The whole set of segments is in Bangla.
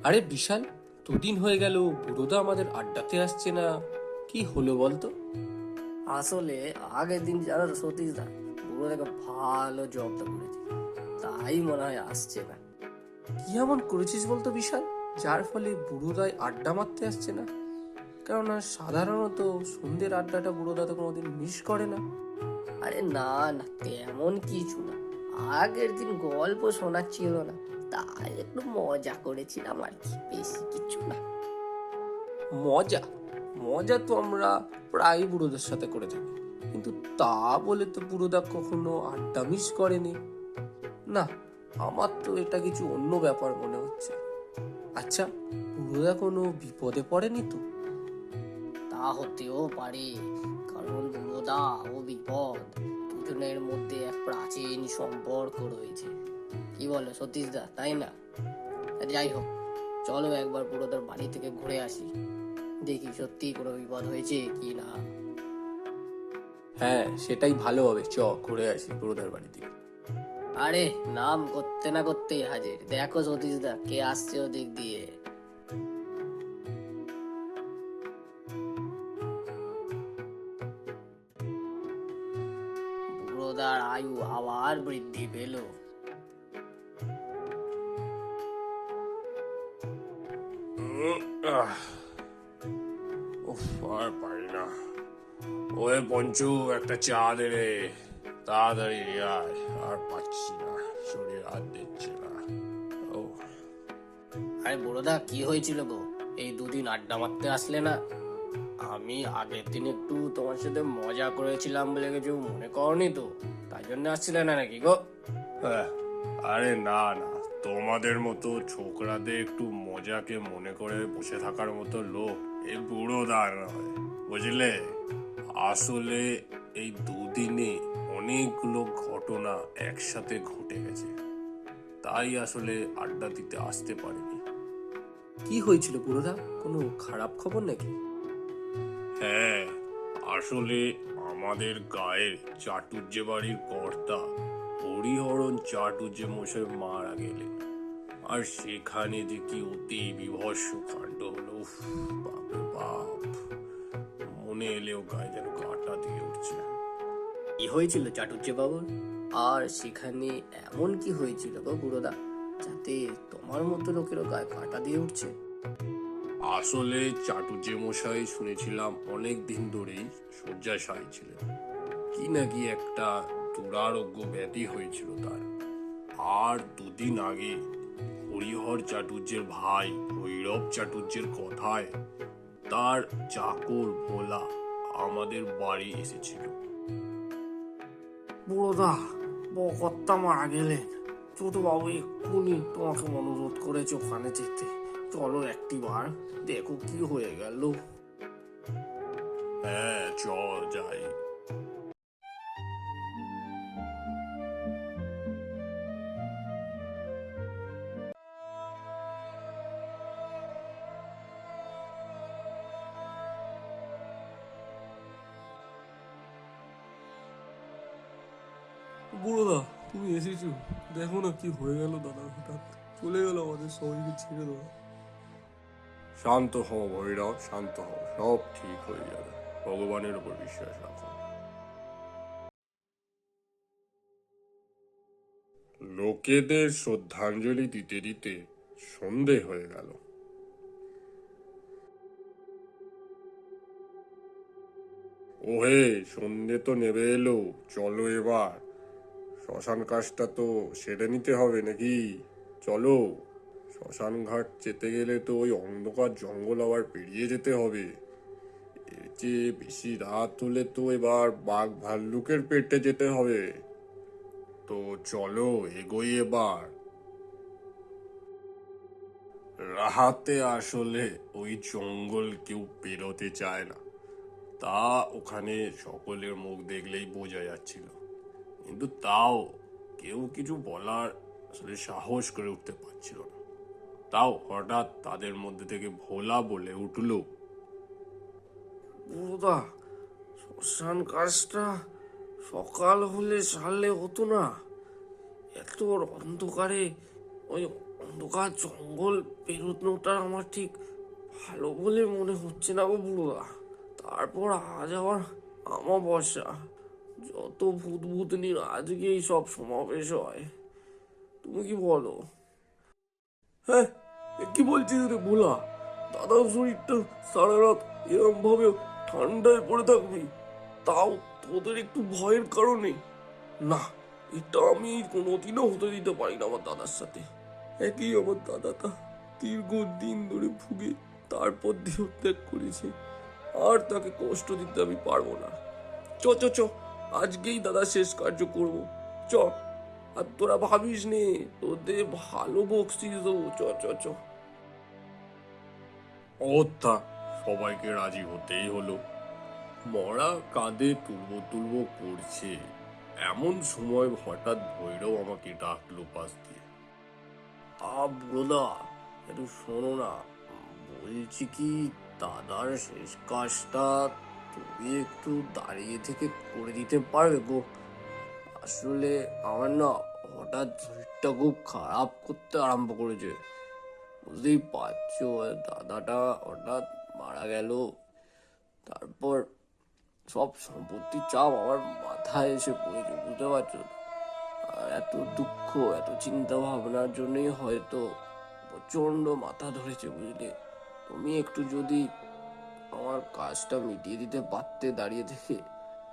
আরে বিশাল, দুদিন হয়ে গেল বুড়োদা আমাদের আড্ডাতে আসছে না। কি হলো বলতো? আসলে আগের দিন যারা সতীশ দা পুরো দেখে ভালো জবটা করেছে, তাই মনে হয় আসছে না। কি এমন করেছিস বলতো বিশাল, যার ফলে বুড়োদায় আড্ডা মারতে আসছে না? কেননা সাধারণত সন্ধ্যের আড্ডাটা বুড়োদা তো কোনোদিন মিস করে না। আরে না না, তেমন কিছু না। আগের দিন গল্প শোনাচ্ছিল না, তাই একটু মজা করেছিলাম আর কি, বেশি কিছু না। মজা? মজা তো আমরা প্রায় বুড়োদের সাথে করে থাকি, কিন্তু তা বলে তো বুড়োদা কখনো আড্ডা মিস করেনি। না, আমার তো এটা কিছু অন্য ব্যাপার মনে হচ্ছে। আচ্ছা, বুড়োদা কোনো বিপদে পড়েনি তো? তা হতেও পারে, কারণ বুড়োদা ও বিপদ দুজনের মধ্যে এক প্রাচীন সম্পর্ক রয়েছে। কি বলো সতীশ দা, তাই না? যাই হোক, চলো একবার বুড়োদার বাড়ি থেকে ঘুরে আসি, দেখি সত্যি কোনো বিপদ হয়েছে কি না। হ্যাঁ, সেটাই ভালো হবে। ঘুরে আসি বুড়োদার বাড়ি থেকে। আরে নাম করতে না করতেই হাজির, দেখো সতীশ দা কে আসছে ওদিক দিয়ে। বুড়োদার আয়ু আবার বৃদ্ধি পেল। উফ, আর পারি না। ওই পঞ্চু, একটা চা দে রে, তাড়াতাড়ি আয়। আর পাচ্ছি না, শরীর আর দিচ্ছে না। ও, আরে বুড়োদা, কি হয়েছিল গো? এই দুদিন আড্ডা মারতে আসলে না? আমি আগের দিন একটু তোমার সাথে মজা করেছিলাম বলে কিছু মনে করনি তো? তাই জন্য আসছিলে না নাকি গো? হ্যাঁ, আরে না না, তোমাদের মতো ছোকরাদের একটু মজাকে মনে করে বসে থাকার মতো লোক এই বুড়ো দাঁড় নয়, বুঝলে? আসলে এই দুদিনে অনেকগুলো ঘটনা একসাথে ঘটে গেছে, তাই আসলে আড্ডা দিতে আসতে পারিনি। কি হয়েছিল বুড়োদা, কোনো খারাপ খবর নাকি? হ্যাঁ, আসলে আমাদের গায়ের চাটুর্যে বাড়ির কর্তা হরিহরণ চাটুর্যে মশাই মারা গেলেন। আর সেখানে যে কি অতি বিভৎস কাণ্ড হলো, উফ, বাপরে বাপ, মনে এলেও গায়ে যেন কাঁটা দিয়ে উঠছে। কি হয়েছিল চাটুর্যে বাবুর? আর সেখানে এমন কি হয়েছিল গো বুড়োদা, যাতে তোমার মতো লোকেরও গায়ে কাঁটা দিয়ে উঠছে? আসলে চাটুর্যে মশাই শুনেছিলাম অনেক দিন ধরেই শয্যাশায়ী ছিলেন, কি নাকি একটা দুরারোগ্য ব্যাধি হয়েছিল তার। আর দুদিন আগে হরিহর চাটুর্যের ভাই ভৈরব চাটুর্যের কথায় তার চাকর ভোলা আমাদের বাড়ি এসেছিল। বুড়োদা, কর্তা মারা গেলেন। ছোট বাবু এক্ষুনি তোমাকে অনুরোধ করেছে ওখানে যেতে। চলো একটিবার, দেখো কি হয়ে গেল। হ্যাঁ, চল যাই। বুড়োদা, তুমি এসেছো? দেখো না কি হয়ে গেল দাদা, হঠাৎ চলে গেল আমাদের সবাইকে ছেড়ে দেওয়া। শান্ত হও ভৈরব, শান্ত হও, সব ঠিক হয়ে যাবে। ভগবানের উপর বিশ্বাস রাখো। লোকেদের শ্রদ্ধাঞ্জলি দিতে দিতে সন্ধে হয়ে গেল। ওহে, সন্ধে তো নেবে এলো, চলো এবার শ্মশান কাজটা তো সেরে নিতে হবে নাকি? চলো, শ্মশান ঘাট যেতে গেলে তো ওই অন্ধকার জঙ্গল আবার পেরিয়ে যেতে হবে। এর চেয়ে বেশি রাত হলে তো এবার বাঘ ভাল্লুকের পেটে যেতে হবে। তো চলো, এগোই এবার। রাহাতে আসলে ওই জঙ্গল কেউ পেরোতে চায় না, তা ওখানে সকলের মুখ দেখলেই বোঝা যাচ্ছিল। কিন্তু তাও কেউ কিছু বলার আসলে সাহস করে উঠতে পারছিল না। তাও হঠাৎ তাদের মধ্যে থেকে ভোলা বলে উঠল, বুড়োদা, শ্মশান কাজটা সকাল হলে সারলে হতো না? এত অন্ধকারে ওই অন্ধকার জঙ্গল পেরোনোটা আমার ঠিক ভালো বলে মনে হচ্ছে না গো বুড়োদা। তারপর আজ আবার আমাবস্যা, যত ভূত ভূতনির আজকেই সব সমাবেশ হয়। তুমি কি বলো? হ্যাঁ, কি বলছিস রে ভোলা? দাদার শরীরটা সারা রাত এরম ভাবে ঠান্ডায় পড়ে থাকবি, তাও তোদের একটু ভয়ের কারণে? না, এটা আমি কোনোদিনও হতে দিতে পারি না আমার দাদার সাথে। একই আমার দাদাটা দীর্ঘদিন ধরে ভুগে তারপর দেহত্যাগ করেছে, আর তাকে কষ্ট দিতে আমি পারবো না। চ চ চ, আজকেই দাদা শেষ কার্য করব। চ, আর তোরা ভাবিস নে, তোদের ভালো বকশিস দেবো। চ চ চ। অত্যা সবাইকে রাজি হতেই হলো। মরা কাঁধে তুলবো তুলবো করছে, এমন সময় হঠাৎ ভৈরব আমাকে ডাকলো পাশ দিয়ে। বুড়োদা, একটু শোনো না। বলছি কি, দাদার শেষ কাজটা তুমি একটু দাঁড়িয়ে থেকে করে দিতে পারবে গো? আসলে আমার না হঠাৎ শরীরটা খুব খারাপ করতে আরম্ভ করেছে। বুঝতেই পারছো, দাদাটা হঠাৎ মারা গেল, তারপর সব সম্পত্তির চাপ আমার মাথায় এসে পড়েছে, বুঝতে পারছো? আর এত দুঃখ, এত চিন্তা ভাবনার জন্যই হয়তো প্রচন্ড মাথা ধরেছে, বুঝলে? তুমি একটু যদি আমার কাজটা মিটিয়ে দিতে পারতে দাঁড়িয়ে থেকে,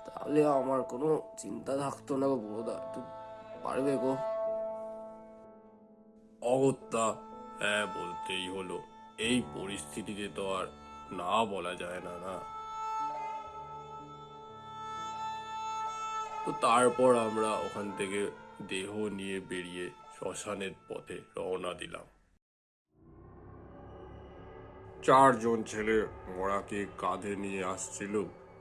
তাহলে আমার কোনো চিন্তা থাকতো না গো বুড়োদা। একটু পারবে গো? অগত্যা হ্যাঁ বলতেই হলো, এই পরিস্থিতিতে তো আর না বলা যায় না না। তো তারপর আমরা ওখান থেকে দেহ নিয়ে বেরিয়ে শ্মশানের পথে রওনা দিলাম। 4 জন ছেলে মরাকে কাঁধে নিয়ে আসছিল,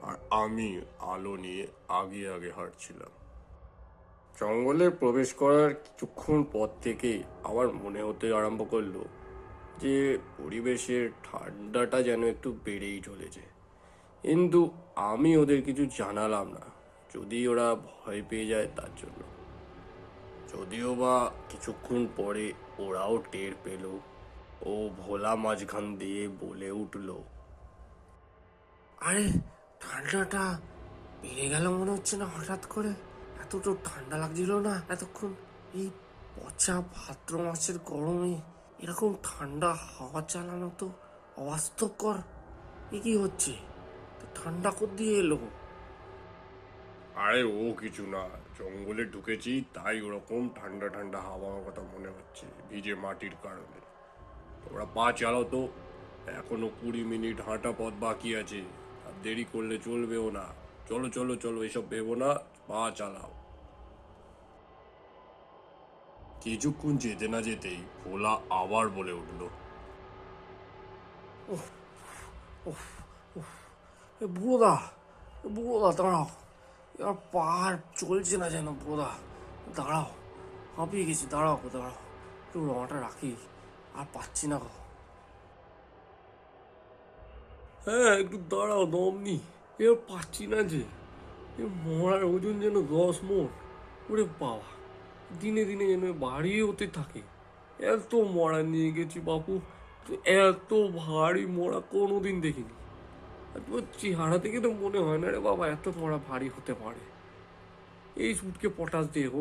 আর আমি আলো নিয়ে আগে আগে হাঁটছিলাম। জঙ্গলে প্রবেশ করার কিছুক্ষণ পর থেকে আমার মনে হতে আরম্ভ করলো যে পরিবেশের ঠান্ডাটা যেন একটু বেড়েই চলেছে। কিন্তু আমি ওদের কিছু জানালাম না, যদি ওরা ভয় পেয়ে যায় তার জন্য। যদিও বা কিছুক্ষণ পরে ওরাও টের পেল, ও ভোলা মাঝখান দিয়ে বলে উঠল, আরে, ঠান্ডাটা বেড়ে গেল মনে হচ্ছে না হঠাৎ করে? এত তো ঠান্ডা লাগছিল না এতক্ষণ। এই পচা ভাদ্র মাসের গরমে এরকম ঠান্ডা হাওয়া চালানো তো অবাস্তবকর। এ কি হচ্ছে? তো ঠান্ডা দিয়ে এলো? আরে ও কিছু না, জঙ্গলে ঢুকেছি তাই ওরকম ঠান্ডা ঠান্ডা হাওয়ার কথা মনে হচ্ছে, ভিজে মাটির কারণে। তোমরা পা চালাও তো, এখনো 20 মিনিট হাঁটা পথ বাকি আছে, আর দেরি করলে চলবেও না। চলো চলো চলো, এসব ভেবো না, পা চালাও। কিছুক্ষণ যেতে না যেতেই ভোলা আবার বলে উঠল, বুড়োদা, বুড়োদা দাঁড়াও, এবার পার চলছে না যেন বুড়োদা। দাঁড়াও, হাঁপিয়ে গেছি, দাঁড়াও গো, দাঁড়াও, একটু রঙটা রাখি, আর পাচ্ছি না গো। হ্যাঁ, একটু দাঁড়াও, দম নি। এবার পাচ্ছি না যে। এ মরার ওজন যেন 10 মণ। ওরে বাবা, দিনে দিনে যেন ভারী হতে থাকে। এত মরা নিয়ে গেছি বাপু, তো এত ভারী মরা কোনোদিন দেখিনি। আর তোমার চেহারা থেকে তো মনে হয় না রে বাবা এত মরা ভারী হতে পারে। এই সুটকে পটাশ দেহ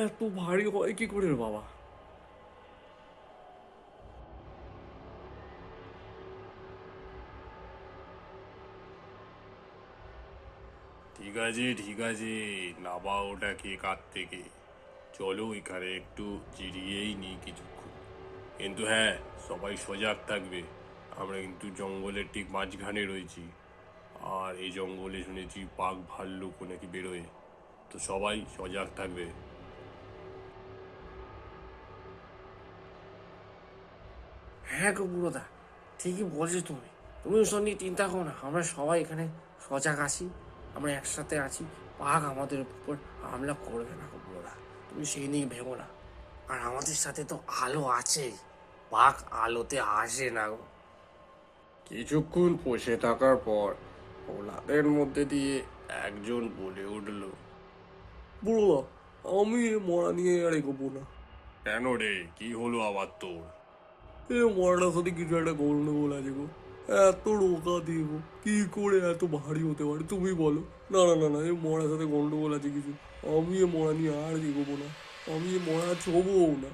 এত ভারী হয় কি করে রে বাবা? ঠিক আছে ঠিক আছে, নাবা ওটাকে কাত থেকে, চলো এখানে একটু জিরিয়েই নিই কিছুক্ষণ। কিন্তু হ্যাঁ, সবাই সজাগ থাকবে, আমরা কিন্তু জঙ্গলের ঠিক মাঝখানে রয়েছি, আর এই জঙ্গলে শুনেছি বাঘ ভাল্লুক নাকি বেরোয়, তো সবাই সজাগ থাকবে। হ্যাঁ গো বুড়োদা, ঠিকই বলছো তুমি। তুমি ওসব নিয়ে চিন্তা করো না, আমরা সবাই এখানে সজাগ আছি, আমরা একসাথে আছি। বাঘ আমাদের উপর হামলা করবে না গো বুড়োদা, তুমি সেই নিয়ে ভেবো না। আর আমাদের সাথে তো আলো আছেই, বাঘ আলোতে আসে না গো। কিছুক্ষণ বসে থাকার পর ওলাদের মধ্যে দিয়ে একজন বলে উঠল, বুড়োদা, আমি এ মরা নিয়ে আর এগোবো না। কেন রে, কি হলো আবার তোর? এ মরাটার সাথে কিছু একটা গন্ডগোল আছে গো। এত রোগা দেবো কি করে এত ভারী হতে পারে তুমি বলো? না না না না, এ মরার সাথে গন্ডগোল আছে কিছু। আমি এ মরা নিয়ে আর এগোবো না, আমি এ মরা ছোবও না।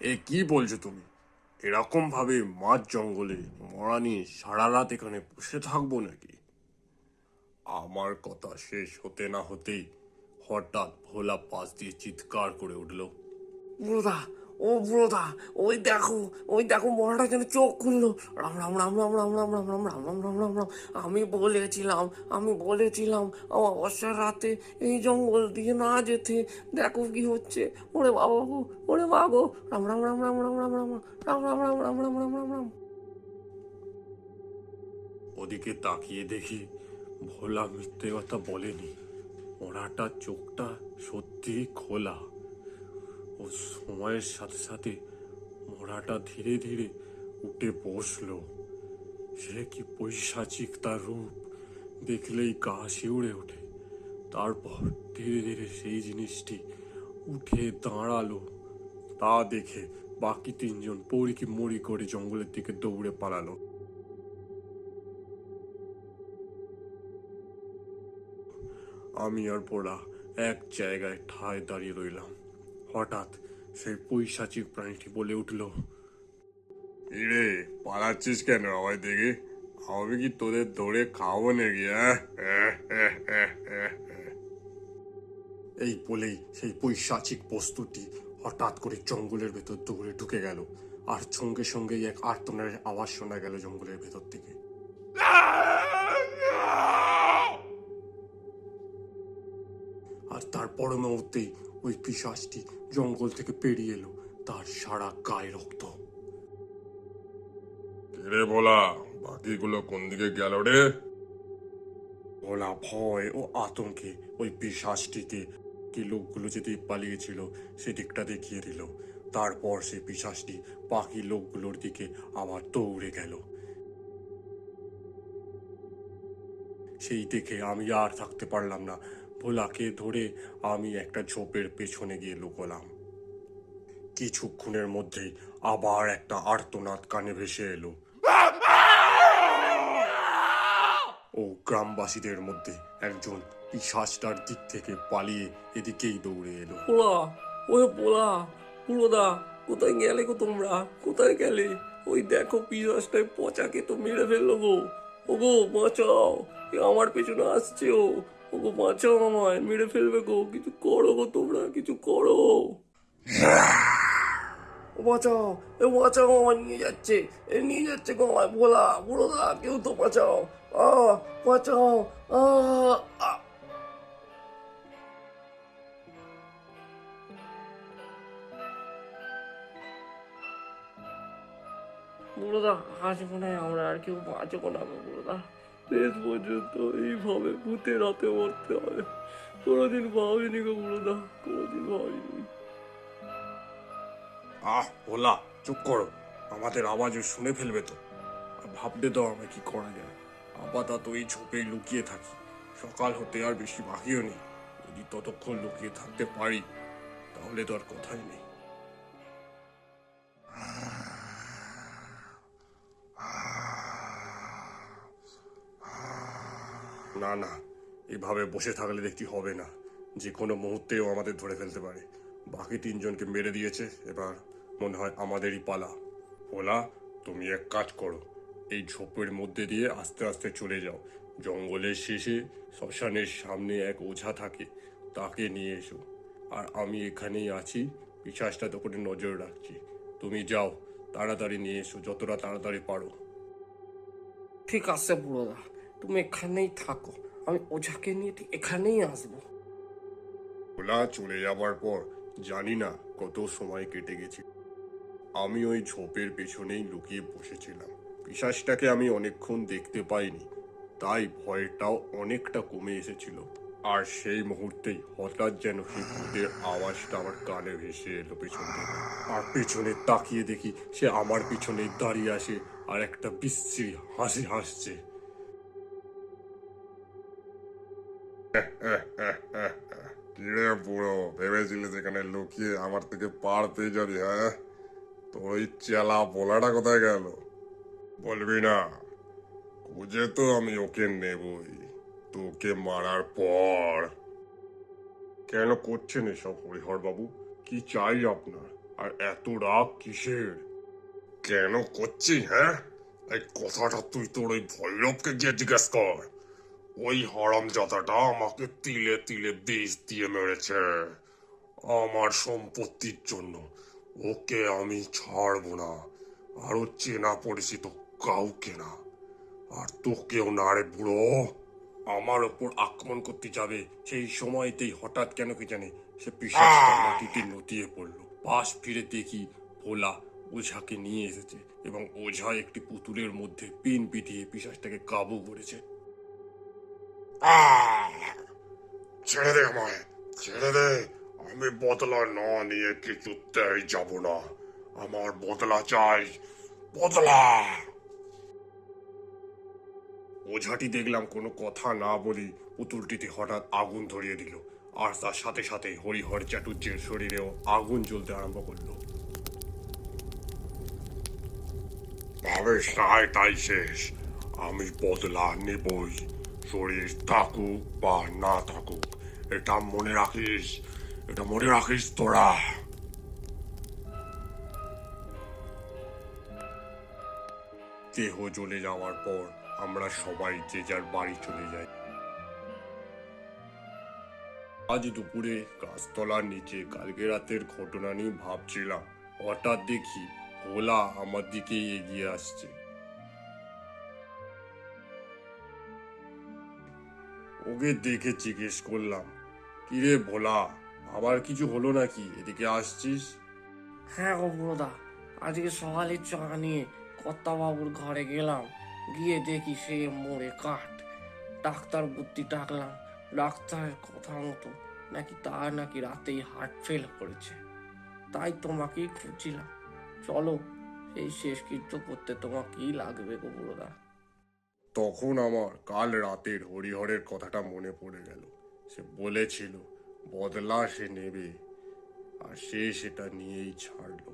এ কি বলছো তুমি? এরকম ভাবে মাঝ জঙ্গলে মরা নিয়ে সারা রাত এখানে বসে থাকবো নাকি? আমার কথা শেষ হতে না হতেই হঠাৎ ভোলা পাশ দিয়ে চিৎকার করে উঠলো। বুড়োদা, ও বুড়োদা, ওই দেখো মরাটা যেন চোখ খুললো। রাম রাম রাম রাম রাম রাম রাম রাম রাম রাম রাম রাম রাম। আমি বলেছিলাম অমাবস্যার রাতে এই জঙ্গল দিয়ে না যেতে। দেখো কি হচ্ছে। ওরে বাবা গো, ওরে বাবা গো। রাম রাম রাম রাম রাম রাম রাম রাম রাম রাম রাম রাম রাম রাম রাম। ওদিকে তাকিয়ে দেখি ভোলা মিথ্যে কথা বলেনি। মরাটার চোখটা সত্যি খোলা। ও সময়ের সাথে সাথে মরাটা ধীরে ধীরে উঠে বসলো। সে কি পৈশাচিক তার রূপ, দেখলেই গা শিউড়ে ওঠে। তারপর ধীরে ধীরে সেই জিনিসটি উঠে দাঁড়ালো। তা দেখে বাকি তিনজন পড়িকি মরি করে জঙ্গলের দিকে দৌড়ে পালালো। আমি আর পোড়া এক জায়গায় ঠায় দাঁড়িয়ে রইলাম। হঠাৎ সেই পৈশাচিক প্রাণীটি বলে উঠল, ইরে পালাচ্ছিস কেন আমায় দেখে? আমি কি তোদের ধরে খাবো নাকি? এই বলেই সেই পৈশাচিক বস্তুটি হঠাৎ করে জঙ্গলের ভেতর দৌড়ে ঢুকে গেল। আর সঙ্গে সঙ্গেই এক আর্তনাদের আওয়াজ শোনা গেল জঙ্গলের ভেতর থেকে। আর তার পর মুহূর্তেই ওই পিশাচটি জঙ্গল থেকে পেরিয়ে এলো, তার সারা গায়ে রক্ত। রে বলা, বাকিগুলো কোন দিকে গেল রে? ভোলা ভয় ও আতঙ্কে ওই পিশাচটিকে কি লোকগুলো যেদিকে পালিয়েছিল সেদিকটা দেখিয়ে দিল। তারপর সেই পিশাচটি বাকি লোকগুলোর দিকে আবার দৌড়ে গেল। সেই দেখে আমি আর থাকতে পারলাম না। ভোলাকে ধরে আমি একটা ঝোপের পেছনে গিয়ে লুকোলাম। কিছুক্ষণের মধ্যেই আবার একটা আর্তনাদ কানে ভেসে এলো। ও গ্রামবাসীদের মধ্যে একজন পিশাচটার দিক থেকে পালিয়ে এদিকেই দৌড়ে এলো। পোলা, ওই পোলা, পুরোদা, কোথায় গেলে গো তোমরা? কোথায় গেলে? ওই দেখো পিসাসটায় পচাকে তো মেরে ফেললো গো। ও গো বাঁচাও, এ আমার পেছনে আসছে ও। ও গো বাঁচাও, আমায় মেরে ফেলবে গো। কিছু করো গো তোমরা, কিছু করো। ও বাঁচাও, এ বাঁচাও, আমায় নিয়ে যাচ্ছে গো আমায়। ভোলা, বুড়োদা, কেউ তো বাঁচাও। বাঁচাও। আ আ। বুড়োদা, আজ মনে হয় আমরা আর কেউ বাঁচবো না গো বুড়োদা। শেষ পর্যন্ত এইভাবে ভূতের হাতে মরতে হবে, কোনোদিন ভাবিনি গো বুড়োদা, কোনোদিন ভাবিনি। ভোলা, চুপ করো, আমাদের আওয়াজও শুনে ফেলবে তো। ভাবতে দাও আমরা কি করা যায়। আপাতত এই ঝোপেই লুকিয়ে থাকি। সকাল হতে আর বেশি বাকিও নেই। যদি ততক্ষণ লুকিয়ে থাকতে পারি তাহলে তো আর কথাই নেই। না না, এভাবে বসে থাকলে দেখতে হবে না। যে কোনো মুহূর্তেও আমাদের ধরে ফেলতে পারে। বাকি তিনজনকে মেরে দিয়েছে, এবার মনে হয় আমাদেরই পালা। ভোলা, তুমি এক কাজ করো, এই ঝোপের মধ্যে দিয়ে আস্তে আস্তে চলে যাও। জঙ্গলের শেষে শ্মশানের সামনে এক ওঝা থাকে, তাকে নিয়ে এসো। আর আমি এখানেই আছি, পিশাচটার উপরে নজর রাখছি। তুমি যাও, তাড়াতাড়ি নিয়ে এসো, যতটা তাড়াতাড়ি পারো। ঠিক আছে বুড়োদা, তুমি এখানেই থাকো, আমি ওঝাকে নিয়ে ঠিক এখানেই আসবো। ভোলা চলে যাবার পর জানি না কত সময় কেটে গেছে। আমি ওই ঝোপের পেছনেই লুকিয়ে বসেছিলাম। পিশাচটাকে আমি অনেকক্ষণ দেখতে পাইনি, তাই ভয়টাও অনেকটা কমে এসেছিল। আর সেই মুহূর্তেই হঠাৎ যেন সেই ভূতের আওয়াজটা আমার কানে ভেসে এলো পেছন থেকে। আর পেছনে তাকিয়ে দেখি সে আমার পিছনে দাঁড়িয়ে আসে আর একটা বিশ্রী হাসি হাসছে। কিরে বুড়ো, ভেবেছিলে যেখানে লুকিয়ে আমার থেকে পার পেয়ে যাবি? হ্যাঁ, তোর ওই চেলা বলাটা কোথায় গেল? বলবি না? খুঁজে তো আমি ওকে নেবই, তোকে মারার পর। কেন করছেন এসব হরিহর বাবু? কি চাই আপনার? আর এত রাগ কিসের? কেন করছি? হ্যাঁ, এই কথাটা তুই তোর ওই ভৈরবকে গিয়ে জিজ্ঞেস কর। ওই হারামজাদাটা আমাকে তিলে তিলে বিষ দিয়ে মেরেছে আমার সম্পত্তির জন্য। ওকে আমি ছাড়বো না, আরো চেনা পরিচিত কাউকে না, আর তোকেও না রে বুড়ো। আমার ওপর আক্রমণ করতে যাবে সেই সময়তেই হঠাৎ কেন কি জানি সে পিশাচটা মাটিতে লতিয়ে পড়লো। পাশ ফিরে দেখি ভোলা ওঝাকে নিয়ে এসেছে এবং ওঝা একটি পুতুলের মধ্যে পিন পিটিয়ে পিশাচটাকে কাবু করেছে। ছেড়ে দে আমায়, ছেড়ে দে। আমি বদলা না নিয়ে কিছুতেই যাব না। আমার বদলা চাই, বদলা। ওঝাটি দেখলাম কোনো কথা না বলি পুতুলটিতে হঠাৎ আগুন ধরিয়ে দিল, আর তার সাথে সাথে হরিহর চাটুর্যের শরীরেও আগুন জ্বলতে আরম্ভ করলো। ভাবিস না তাই শেষ, আমি বদলা নেবই, শরীর থাকুক বা না থাকুক। এটা মনে রাখিস, এটা মনে রাখিস তোরা। দেহ জ্বলে যাওয়ার পর আমরা সবাই যে যার বাড়ি চলে যাই। আজ দুপুরে গাছতলার নিচে কালকে রাতের ঘটনা নিয়ে ভাবছিলাম, হঠাৎ দেখি ভোলা আমার দিকে এগিয়ে আসছে। ওকে দেখে জিজ্ঞেস করলাম, কিরে ভোলা, আবার কিছু হলো নাকি, এদিকে আসছিস? হ্যাঁ গো বুড়োদা, আজকে সকালে চা নিয়ে কর্তাবাবুর ঘরে গেলাম, গিয়ে দেখি সে মরে কাঠ। ডাক্তার বুদ্ধি ডাকলাম, ডাক্তারের কথা মতো নাকি রাতেই হার্ট ফেল করেছে। তাই তোমাকেই খুঁজছিলাম। চলো, সেই শেষকৃত্য করতে তোমার কি লাগবে গো বুড়োদা? তখন আমার কাল রাতের হরিহরের কথাটা মনে পড়ে গেল। সে বলেছিল বদলা সে নেবে, আর সে সেটা নিয়েই ছাড়লো।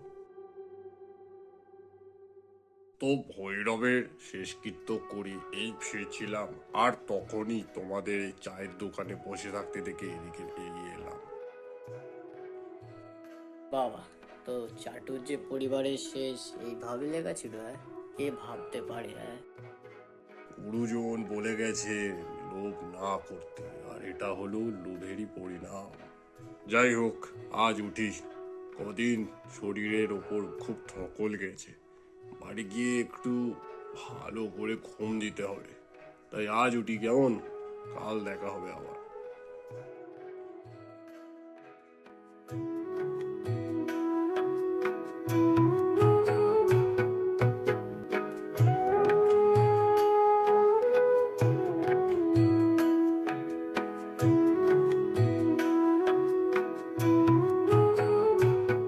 তো ভৈরবের শেষকৃত্য করি এই ফিরছিলাম, আর তখনই তোমাদের এই চায়ের দোকানে বসে থাকতে দেখে এদিকে এগিয়ে এলাম। বাবা, তো চাটুর্যে পরিবারের শেষ এইভাবে লেখা ছিল? হ্যাঁ, কে ভাবতে পারে? হ্যাঁ, গুরুজন বলে গেছে লোভ না করতে, আর এটা হলো লোভেরই পরিণাম। যাই হোক, আজ উঠি। কদিন শরীরের ওপর খুব ধকল গেছে, বাড়ি গিয়ে একটু ভালো করে ঘুম দিতে হবে। তাই আজ উঠি, কেমন? কাল দেখা হবে আবার।